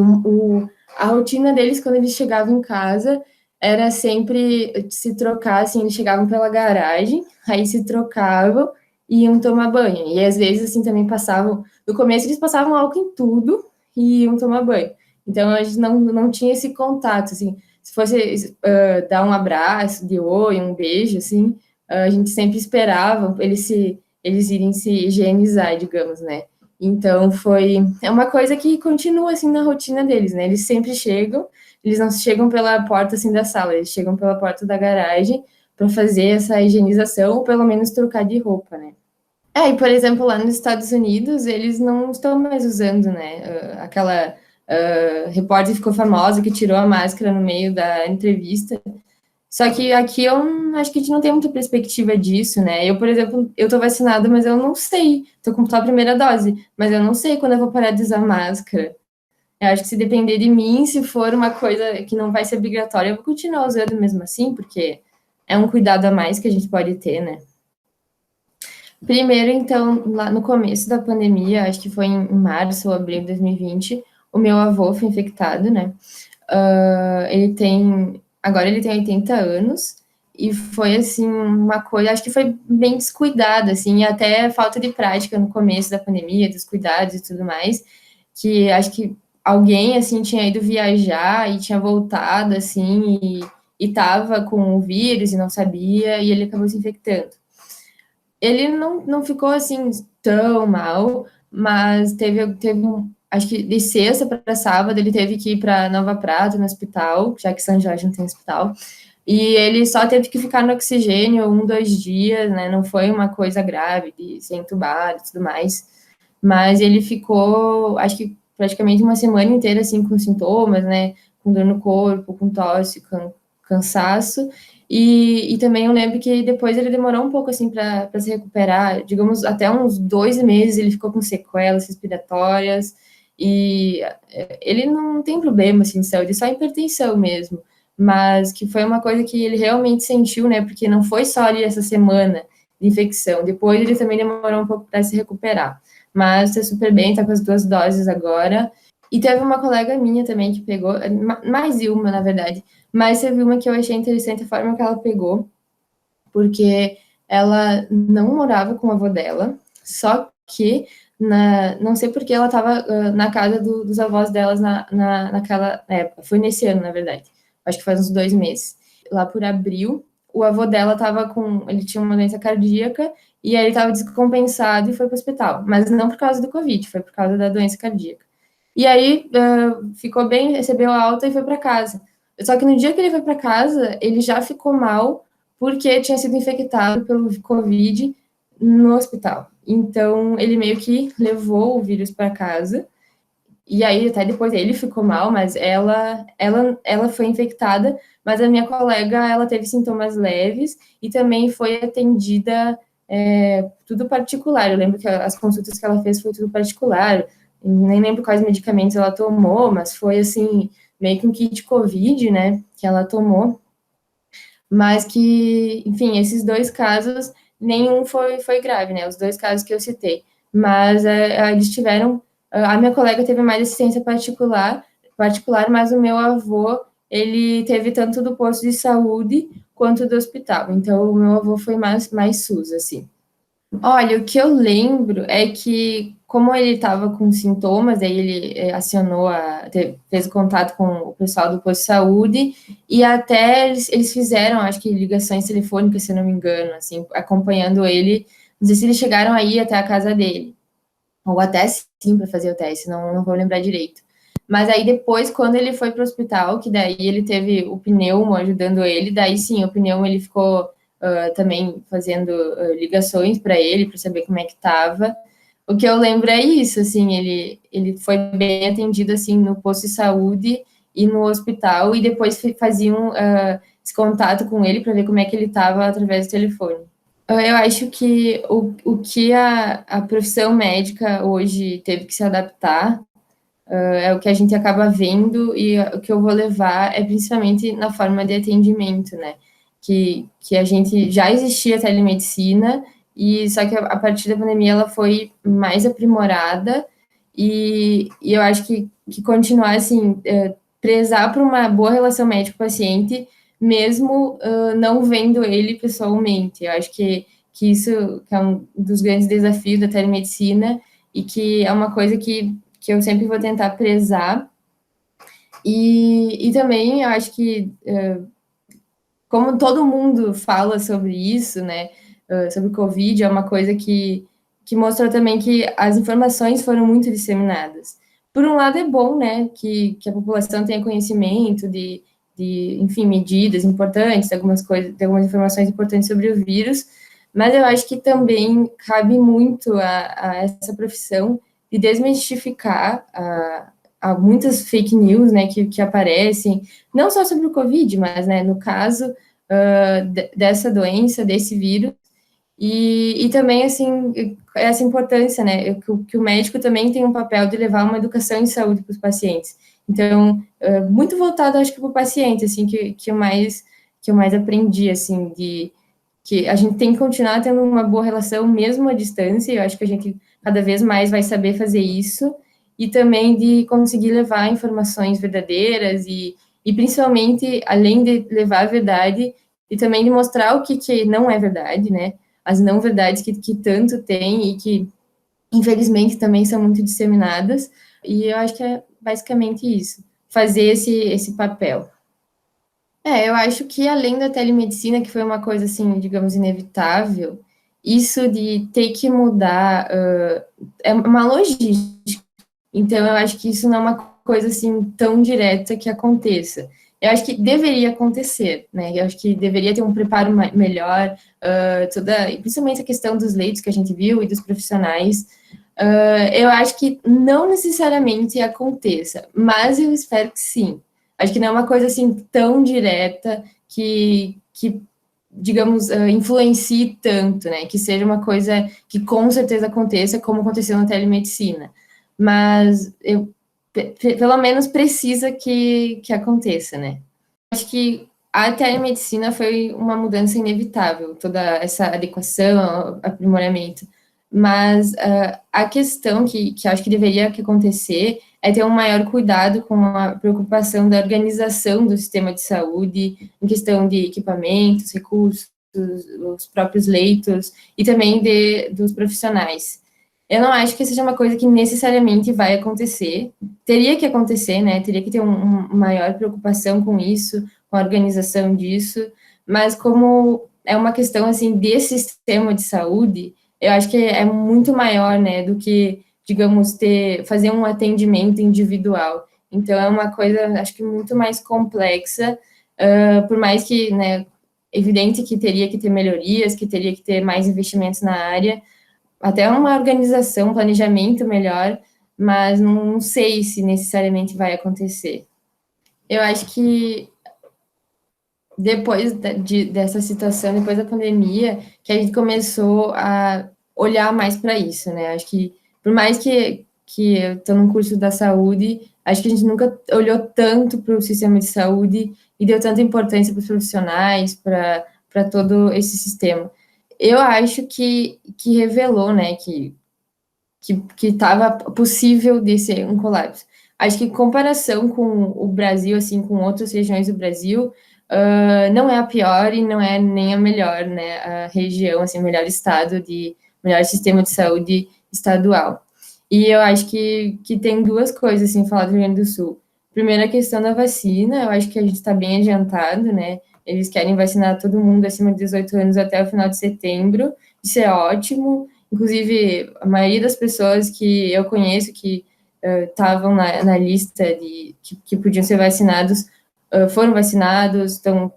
S1: a rotina deles, quando eles chegavam em casa, era sempre se trocar, assim, eles chegavam pela garagem, aí se trocavam e iam tomar banho. E às vezes, assim, também passavam. No começo, eles passavam álcool em tudo e iam tomar banho. Então, a gente não tinha esse contato, assim. Se fosse dar um abraço de oi, um beijo, assim, a gente sempre esperava eles irem se higienizar, digamos, né? Então é uma coisa que continua assim na rotina deles, né? Eles sempre chegam, eles não chegam pela porta assim da sala, eles chegam pela porta da garagem para fazer essa higienização ou pelo menos trocar de roupa, né? E por exemplo, lá nos Estados Unidos, eles não estão mais usando, né? Aquela repórter ficou famosa que tirou a máscara no meio da entrevista. Só que aqui eu acho que a gente não tem muita perspectiva disso, né? Eu, por exemplo, eu tô vacinada, mas eu não sei. Tô com só a primeira dose, mas eu não sei quando eu vou parar de usar máscara. Eu acho que se depender de mim, se for uma coisa que não vai ser obrigatória, eu vou continuar usando mesmo assim, porque é um cuidado a mais que a gente pode ter, né? Primeiro, então, lá no começo da pandemia, acho que foi em março ou abril de 2020, o meu avô foi infectado, né? Agora ele tem 80 anos, e foi, assim, uma coisa, acho que foi bem descuidada, assim, e até falta de prática no começo da pandemia, dos cuidados e tudo mais, que acho que alguém, assim, tinha ido viajar e tinha voltado, assim, e tava com o vírus e não sabia, e ele acabou se infectando. Ele não ficou assim tão mal, mas teve acho que de sexta para sábado ele teve que ir para Nova Prata, no hospital, já que São Jorge não tem hospital. E ele só teve que ficar no oxigênio 1, 2 dias, né? Não foi uma coisa grave de ser entubado e tudo mais. Mas ele ficou, acho que praticamente uma semana inteira assim com sintomas, né? Com dor no corpo, com tosse, com cansaço. E também eu lembro que depois ele demorou um pouco assim para se recuperar, digamos, até uns 2 meses ele ficou com sequelas respiratórias e ele não tem problema assim de saúde, só hipertensão mesmo, mas que foi uma coisa que ele realmente sentiu, né? Porque não foi só ali essa semana de infecção, depois ele também demorou um pouco para se recuperar, mas está super bem, está com as 2 doses agora. E teve uma colega minha também que pegou, mais de uma, na verdade, mas teve uma que eu achei interessante a forma que ela pegou, porque ela não morava com a avó dela, só que não sei porque ela estava na casa dos avós delas naquela época. Foi nesse ano, na verdade. Acho que faz uns 2 meses. Lá por abril, o avô dela estava com. Ele tinha uma doença cardíaca e aí ele estava descompensado e foi para o hospital. Mas não por causa do Covid, foi por causa da doença cardíaca. E aí ficou bem, recebeu a alta e foi para casa. Só que no dia que ele foi para casa, ele já ficou mal porque tinha sido infectado pelo Covid no hospital. Então, ele meio que levou o vírus para casa. E aí, até depois ele ficou mal, mas ela foi infectada mas a minha colega, ela teve sintomas leves e também foi atendida tudo particular. Eu lembro que as consultas que ela fez foi tudo particular, nem lembro quais medicamentos ela tomou, mas foi, assim, meio que um kit COVID, né, que ela tomou, mas que, enfim, esses dois casos, nenhum foi grave, né, os dois casos que eu citei, mas eles tiveram, a minha colega teve mais assistência particular, mas o meu avô, ele teve tanto do posto de saúde quanto do hospital, então o meu avô foi mais SUS, assim. Olha, o que eu lembro é que, como ele estava com sintomas, aí ele acionou, fez o contato com o pessoal do posto de saúde, e até eles fizeram, acho que ligações telefônicas, se eu não me engano, assim, acompanhando ele. Não sei se eles chegaram aí até a casa dele, ou até sim para fazer o teste, não vou lembrar direito. Mas aí depois, quando ele foi para o hospital, que daí ele teve o pneumo ajudando ele, daí sim, o pneumo ele ficou também fazendo ligações para ele, para saber como é que estava. O que eu lembro é isso, assim, ele foi bem atendido, assim, no posto de saúde e no hospital, e depois faziam esse contato com ele para ver como é que ele estava através do telefone. Eu acho que o que a profissão médica hoje teve que se adaptar é o que a gente acaba vendo e o que eu vou levar é principalmente na forma de atendimento, né? Que a gente já existia telemedicina e só que a partir da pandemia ela foi mais aprimorada e eu acho que continuar assim, prezar por uma boa relação médico-paciente, mesmo não vendo ele pessoalmente. Eu acho que isso que é um dos grandes desafios da telemedicina e que é uma coisa que eu sempre vou tentar prezar. E também eu acho que, como todo mundo fala sobre isso, né, sobre o Covid, é uma coisa que mostrou também que as informações foram muito disseminadas. Por um lado, é bom, né, que a população tenha conhecimento enfim, medidas importantes, algumas coisas, de algumas informações importantes sobre o vírus, mas eu acho que também cabe muito a essa profissão de desmistificar a muitas fake news, né, que aparecem, não só sobre o Covid, mas, né, no caso dessa doença, desse vírus, e também, assim, essa importância, né, que o médico também tem um papel de levar uma educação em saúde para os pacientes. Então, muito voltado, acho que, para o paciente, assim, que eu mais aprendi, assim, que a gente tem que continuar tendo uma boa relação mesmo à distância, eu acho que a gente cada vez mais vai saber fazer isso, e também de conseguir levar informações verdadeiras e principalmente, além de levar a verdade, e também de mostrar o que não é verdade, né? As não verdades que tanto tem e que, infelizmente, também são muito disseminadas, e eu acho que é basicamente isso, fazer esse papel. Eu acho que além da telemedicina, que foi uma coisa assim, digamos, inevitável, isso de ter que mudar é uma logística. Então, eu acho que isso não é uma coisa assim tão direta que aconteça. Eu acho que deveria acontecer, né? Eu acho que deveria ter um preparo melhor, principalmente a questão dos leitos que a gente viu e dos profissionais. Eu acho que não necessariamente aconteça, mas eu espero que sim. Acho que não é uma coisa assim tão direta que digamos, influencie tanto, né? Que seja uma coisa que com certeza aconteça, como aconteceu na telemedicina. Mas pelo menos precisa que aconteça, né? Acho que a telemedicina foi uma mudança inevitável, toda essa adequação, aprimoramento. Mas a questão que acho que deveria acontecer é ter um maior cuidado com a preocupação da organização do sistema de saúde, em questão de equipamentos, recursos, os próprios leitos e também dos profissionais. Eu não acho que seja uma coisa que necessariamente vai acontecer. Teria que acontecer, né? Teria que ter uma maior preocupação com isso, com a organização disso, mas como é uma questão assim de sistema de saúde, eu acho que é muito maior, né, do que, digamos, fazer um atendimento individual. Então é uma coisa, acho que muito mais complexa, por mais que, né, evidente que teria que ter melhorias, que teria que ter mais investimentos na área, até uma organização, um planejamento melhor, mas não sei se necessariamente vai acontecer. Eu acho que depois dessa situação, depois da pandemia, que a gente começou a olhar mais para isso, né? Acho que, por mais que eu estou num curso da saúde, acho que a gente nunca olhou tanto para o sistema de saúde e deu tanta importância para os profissionais, para todo esse sistema. Eu acho que revelou, né, que estava possível de ser um colapso. Acho que em comparação com o Brasil, assim, com outras regiões do Brasil, não é a pior e não é nem a melhor, né? A região, assim, o melhor estado melhor sistema de saúde estadual. E eu acho que tem duas coisas, assim, falar do Rio Grande do Sul. Primeiro, a questão da vacina, eu acho que a gente está bem adiantado, né? Eles querem vacinar todo mundo acima de 18 anos até o final de setembro, isso é ótimo. Inclusive, a maioria das pessoas que eu conheço que estavam na lista que podiam ser vacinados foram vacinados, estão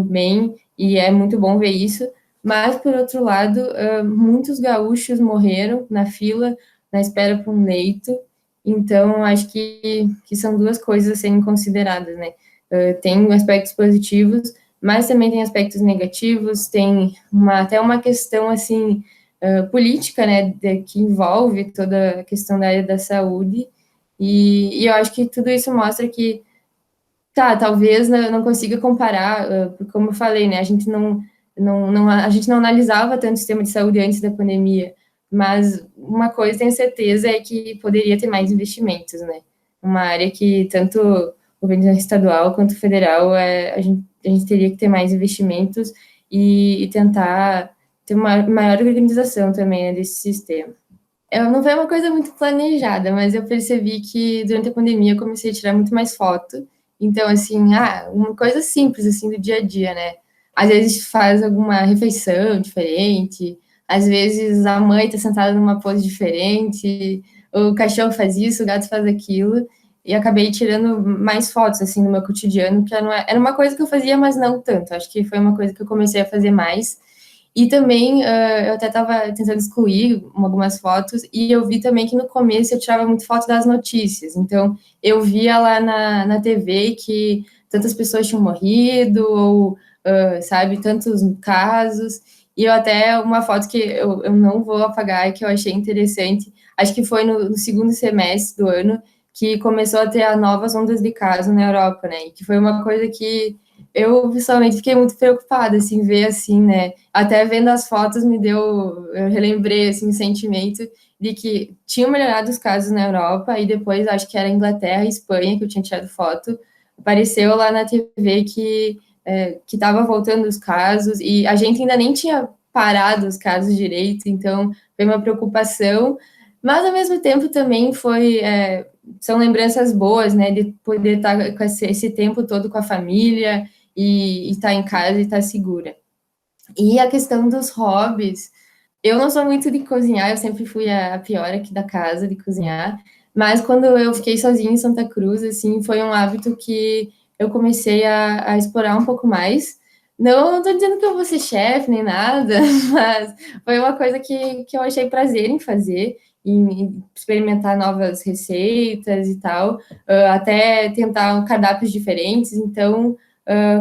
S1: bem, e é muito bom ver isso. Mas, por outro lado, muitos gaúchos morreram na fila, na espera por um leito. Então, acho que são duas coisas a serem consideradas, né? Tem aspectos positivos, mas também tem aspectos negativos, tem até uma questão, assim, política, né, que envolve toda a questão da área da saúde, e eu acho que tudo isso mostra que, tá, talvez não consiga comparar, como eu falei, né, a gente não analisava tanto o sistema de saúde antes da pandemia, mas uma coisa tenho certeza é que poderia ter mais investimentos, né, uma área que tanto o governo estadual quanto federal, a gente teria que ter mais investimentos e tentar ter uma maior organização também, né, desse sistema. Eu não foi uma coisa muito planejada, mas eu percebi que durante a pandemia eu comecei a tirar muito mais foto. Então, assim, uma coisa simples, assim, do dia a dia, né? Às vezes faz alguma refeição diferente, às vezes a mãe tá sentada numa pose diferente, o cachorro faz isso, o gato faz aquilo, e acabei tirando mais fotos, assim, no meu cotidiano, que era uma coisa que eu fazia, mas não tanto. Acho que foi uma coisa que eu comecei a fazer mais, e também eu até estava tentando excluir algumas fotos, e eu vi também que no começo eu tirava muito foto das notícias. Então, eu via lá na TV que tantas pessoas tinham morrido, ou, sabe, tantos casos. E eu até, uma foto que eu não vou apagar, que eu achei interessante, acho que foi no segundo semestre do ano, que começou a ter as novas ondas de casos na Europa, né? E que foi uma coisa que eu, pessoalmente, fiquei muito preocupada, assim, ver, assim, né? Até vendo as fotos eu relembrei, assim, o sentimento de que tinham melhorado os casos na Europa, e depois, acho que era Inglaterra e Espanha, que eu tinha tirado foto, apareceu lá na TV que estava voltando os casos, e a gente ainda nem tinha parado os casos direito, então foi uma preocupação, mas, ao mesmo tempo, também são lembranças boas, né, de poder estar com esse tempo todo com a família, e estar em casa e estar segura. E a questão dos hobbies, eu não sou muito de cozinhar, eu sempre fui a pior aqui da casa de cozinhar, mas quando eu fiquei sozinha em Santa Cruz, assim, foi um hábito que eu comecei a explorar um pouco mais. Não estou dizendo que eu vou ser chefe nem nada, mas foi uma coisa que eu achei prazer em fazer, em experimentar novas receitas e tal, até tentar cardápios diferentes, então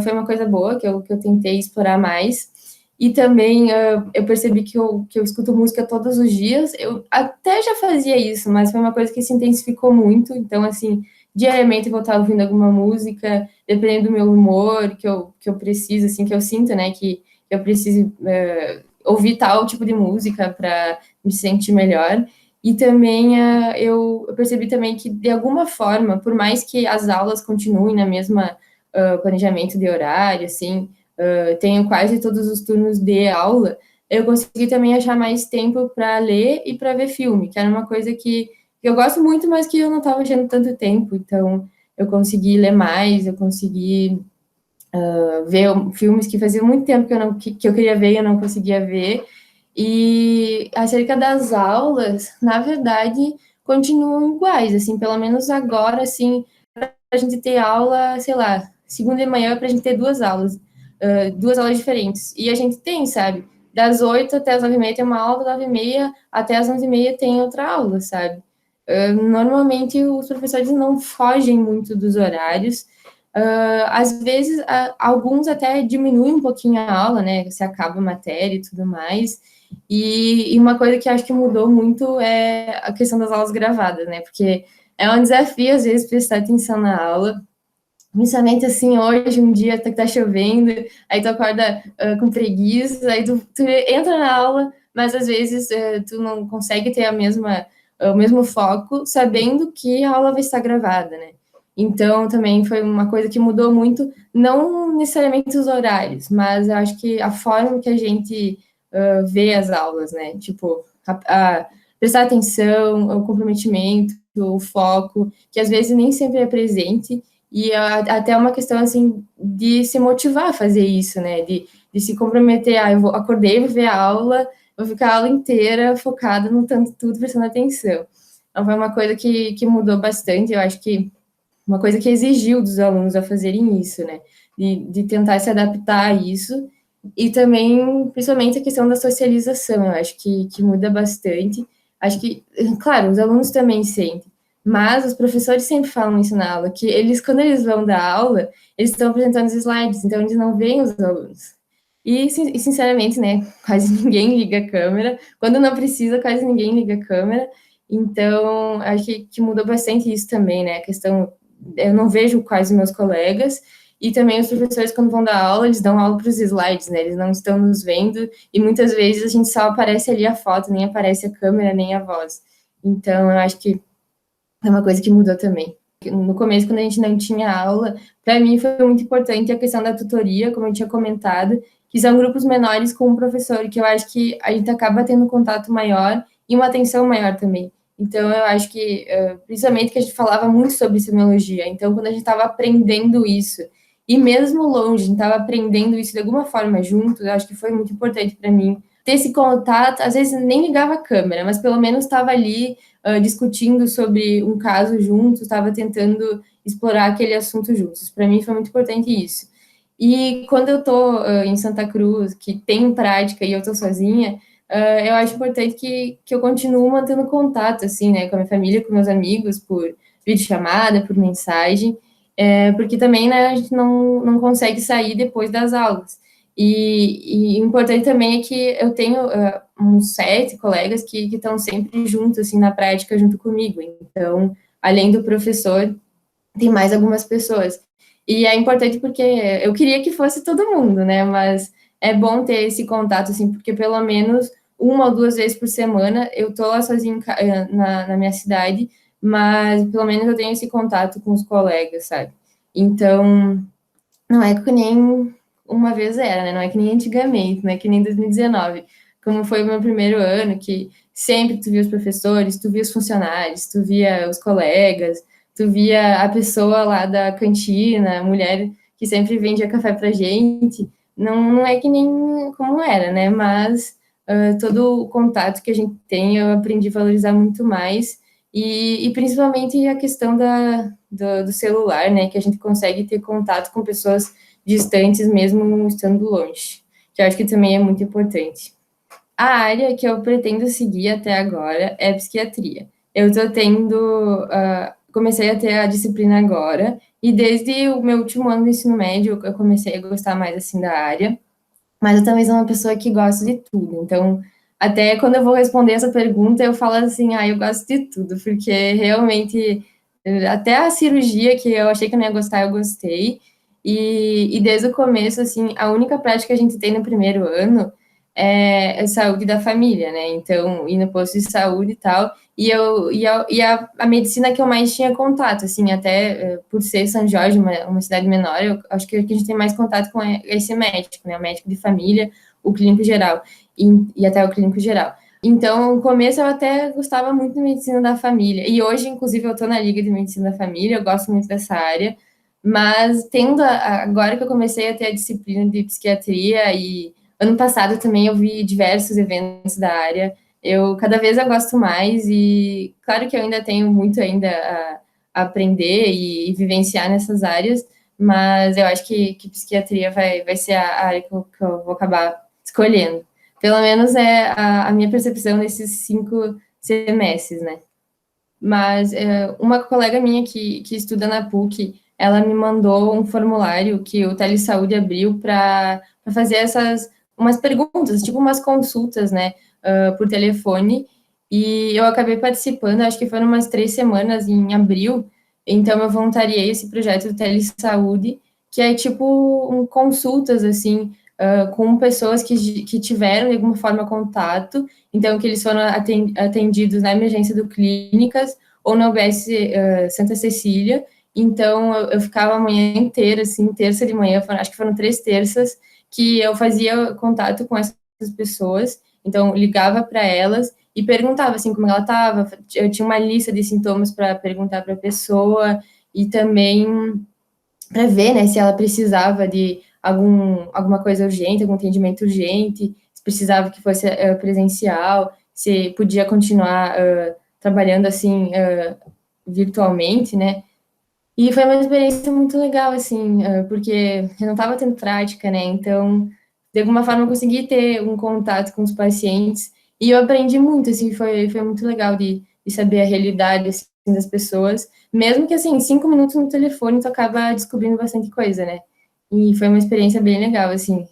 S1: foi uma coisa boa que eu tentei explorar mais. E também eu percebi que eu escuto música todos os dias. Eu até já fazia isso, mas foi uma coisa que se intensificou muito. Então, assim, diariamente eu vou estar ouvindo alguma música, dependendo do meu humor, que eu preciso, assim, que eu sinto, né, que eu preciso ouvir tal tipo de música para me sentir melhor. E também eu percebi também que, de alguma forma, por mais que as aulas continuem na mesma planejamento de horário, assim, tenho quase todos os turnos de aula, eu consegui também achar mais tempo para ler e para ver filme, que era uma coisa que eu gosto muito, mas que eu não estava achando tanto tempo. Então, eu consegui ler mais, eu consegui ver filmes que fazia muito tempo que eu queria ver e eu não conseguia ver. E acerca das aulas, na verdade, continuam iguais, assim, pelo menos agora, assim, a gente ter aula, sei lá, segunda de manhã para a gente ter duas aulas diferentes. E a gente tem, sabe? Das 8 até as 9h30 tem uma aula, das 9h30 até as 11h30 tem outra aula, sabe? Normalmente os professores não fogem muito dos horários, Às vezes, alguns até diminuem um pouquinho a aula, né? Se acaba a matéria e tudo mais. E uma coisa que eu acho que mudou muito é a questão das aulas gravadas, né? Porque é um desafio, às vezes, prestar atenção na aula. Principalmente assim, hoje, um dia tá chovendo, aí tu acorda com preguiça, aí tu entra na aula, mas às vezes tu não consegue ter o mesmo foco, sabendo que a aula vai estar gravada, né? Então, também foi uma coisa que mudou muito, não necessariamente os horários, mas eu acho que a forma que a gente vê as aulas, né? Tipo, prestar atenção, o comprometimento, o foco, que às vezes nem sempre é presente, e até uma questão, assim, de se motivar a fazer isso, né? De se comprometer. Acordei, vou ver a aula, vou ficar a aula inteira focada no tanto tudo, prestando atenção. Então, foi uma coisa que mudou bastante. Eu acho que uma coisa que exigiu dos alunos a fazerem isso, né? De tentar se adaptar a isso. E também, principalmente, a questão da socialização. Eu acho que muda bastante. Acho que, claro, os alunos também sentem. Mas os professores sempre falam isso na aula, que eles, quando eles vão dar aula, eles estão apresentando os slides, então eles não veem os alunos. Sinceramente, né, quase ninguém liga a câmera. Quando não precisa, quase ninguém liga a câmera. Então, acho que mudou bastante isso também, né, a questão, eu não vejo quase meus colegas, e também os professores, quando vão dar aula, eles dão aula para os slides, né, eles não estão nos vendo, e muitas vezes a gente só aparece ali a foto, nem aparece a câmera, nem a voz. Então, eu acho que é uma coisa que mudou também. No começo, quando a gente não tinha aula, para mim foi muito importante a questão da tutoria, como eu tinha comentado, que são grupos menores com o professor, que eu acho que a gente acaba tendo um contato maior e uma atenção maior também. Então, eu acho que, principalmente que a gente falava muito sobre semiologia, então, quando a gente estava aprendendo isso, e mesmo longe, a gente estava aprendendo isso de alguma forma junto, eu acho que foi muito importante para mim ter esse contato, às vezes nem ligava a câmera, mas pelo menos estava ali discutindo sobre um caso juntos, estava tentando explorar aquele assunto juntos. Para mim foi muito importante isso. E quando eu estou em Santa Cruz, que tem prática e eu estou sozinha, eu acho importante que eu continuo mantendo contato, assim, né, com a minha família, com meus amigos, por videochamada, por mensagem, porque também, né, a gente não consegue sair depois das aulas. E importante também é que eu tenho uns 7 colegas que estão sempre juntos, assim, na prática, junto comigo. Então, além do professor, tem mais algumas pessoas. E é importante porque eu queria que fosse todo mundo, né? Mas é bom ter esse contato, assim, porque pelo menos 1 ou 2 vezes por semana eu tô lá sozinha na minha cidade, mas pelo menos eu tenho esse contato com os colegas, sabe? Então, não é que nem uma vez era, né? Não é que nem antigamente, não é que nem 2019, como foi o meu primeiro ano, que sempre tu via os professores, tu via os funcionários, tu via os colegas, tu via a pessoa lá da cantina, a mulher que sempre vendia café pra gente. Não é que nem como era, né? Mas todo o contato que a gente tem, eu aprendi a valorizar muito mais. E principalmente a questão do celular, né? Que a gente consegue ter contato com pessoas distantes, mesmo estando longe. Que eu acho que também é muito importante. A área que eu pretendo seguir até agora é psiquiatria. Eu estou tendo, comecei a ter a disciplina agora, e desde o meu último ano do ensino médio eu comecei a gostar mais assim da área, mas eu também sou uma pessoa que gosta de tudo, então até quando eu vou responder essa pergunta eu falo assim, eu gosto de tudo, porque realmente até a cirurgia que eu achei que eu não ia gostar, eu gostei, e desde o começo, assim, a única prática que a gente tem no primeiro ano é saúde da família, né? Então, ir no posto de saúde e tal. A medicina que eu mais tinha contato, assim, até por ser São Jorge, uma cidade menor, eu acho que aqui a gente tem mais contato com esse médico, né? O médico de família, o clínico geral, e até o clínico geral. Então, no começo eu até gostava muito de medicina da família, e hoje, inclusive, eu estou na Liga de Medicina da Família, eu gosto muito dessa área, mas agora que eu comecei a ter a disciplina de psiquiatria e ano passado também eu vi diversos eventos da área. Cada vez eu gosto mais e claro que eu ainda tenho muito ainda a aprender e vivenciar nessas áreas, mas eu acho que psiquiatria vai ser a área que eu vou acabar escolhendo. Pelo menos é a minha percepção nesses 5 semestres, né? Mas uma colega minha que estuda na PUC, ela me mandou um formulário que o Telesaúde abriu para fazer umas perguntas, tipo umas consultas, né, por telefone, e eu acabei participando, acho que foram umas 3 semanas em abril, então eu voluntariei esse projeto do Telesaúde, que é tipo consultas, assim, com pessoas que tiveram de alguma forma contato, então que eles foram atendidos na emergência do Clínicas ou na UBS Santa Cecília. Então eu ficava a manhã inteira, assim, terça de manhã, acho que foram 3 terças, que eu fazia contato com essas pessoas, então ligava para elas e perguntava assim como ela estava. Eu tinha uma lista de sintomas para perguntar para a pessoa e também para ver, né, se ela precisava de alguma coisa urgente, algum atendimento urgente, se precisava que fosse presencial, se podia continuar trabalhando assim virtualmente, né? E foi uma experiência muito legal, assim, porque eu não estava tendo prática, né? Então, de alguma forma, eu consegui ter um contato com os pacientes e eu aprendi muito, assim, foi muito legal de saber a realidade, assim, das pessoas, mesmo que, assim, 5 minutos no telefone, tu acaba descobrindo bastante coisa, né? E foi uma experiência bem legal, assim,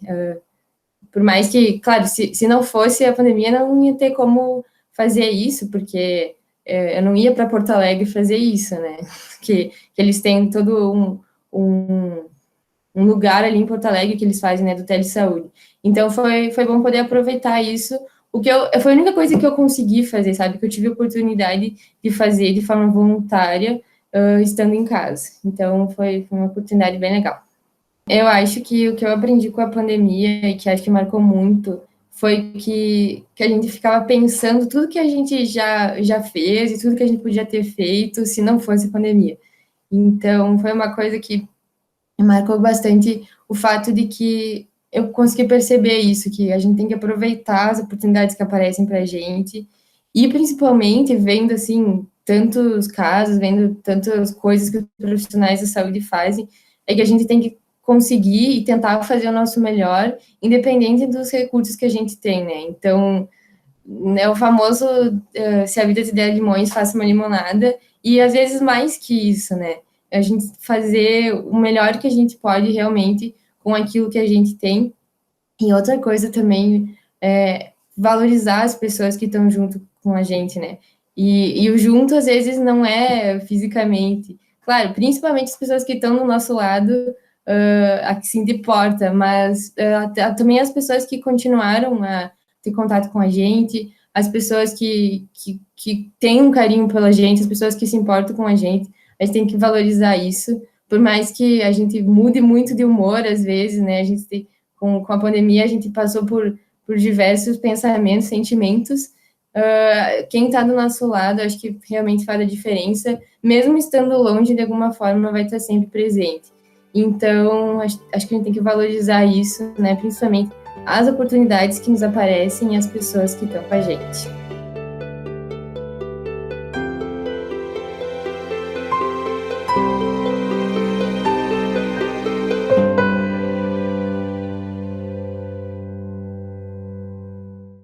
S1: por mais que, claro, se não fosse a pandemia, não ia ter como fazer isso, porque eu não ia para Porto Alegre fazer isso, né? Que eles têm todo um, um lugar ali em Porto Alegre que eles fazem, né, do telesaúde. Então foi bom poder aproveitar isso. Foi a única coisa que eu consegui fazer, sabe? Que eu tive a oportunidade de fazer de forma voluntária, estando em casa. Então foi uma oportunidade bem legal. Eu acho que o que eu aprendi com a pandemia e que acho que marcou muito foi que a gente ficava pensando tudo que a gente já fez e tudo que a gente podia ter feito se não fosse a pandemia. Então, foi uma coisa que marcou bastante o fato de que eu consegui perceber isso, que a gente tem que aproveitar as oportunidades que aparecem para a gente e principalmente vendo, assim, tantos casos, vendo tantas coisas que os profissionais da saúde fazem, é que a gente tem que conseguir e tentar fazer o nosso melhor, independente dos recursos que a gente tem, né? Então, né, o famoso se a vida te der limões, faça uma limonada, e às vezes mais que isso, né? A gente fazer o melhor que a gente pode realmente com aquilo que a gente tem. E outra coisa também é valorizar as pessoas que estão junto com a gente, né? E o junto às vezes não é fisicamente. Claro, principalmente as pessoas que estão do nosso lado, assim, de porta, mas também as pessoas que continuaram a ter contato com a gente, as pessoas que têm um carinho pela gente, as pessoas que se importam com a gente tem que valorizar isso, por mais que a gente mude muito de humor às vezes, né? A gente tem, com a pandemia, a gente passou por diversos pensamentos, sentimentos. Quem está do nosso lado, acho que realmente faz a diferença, mesmo estando longe, de alguma forma, vai estar sempre presente. Então, acho que a gente tem que valorizar isso, né? Principalmente as oportunidades que nos aparecem e as pessoas que estão com a gente.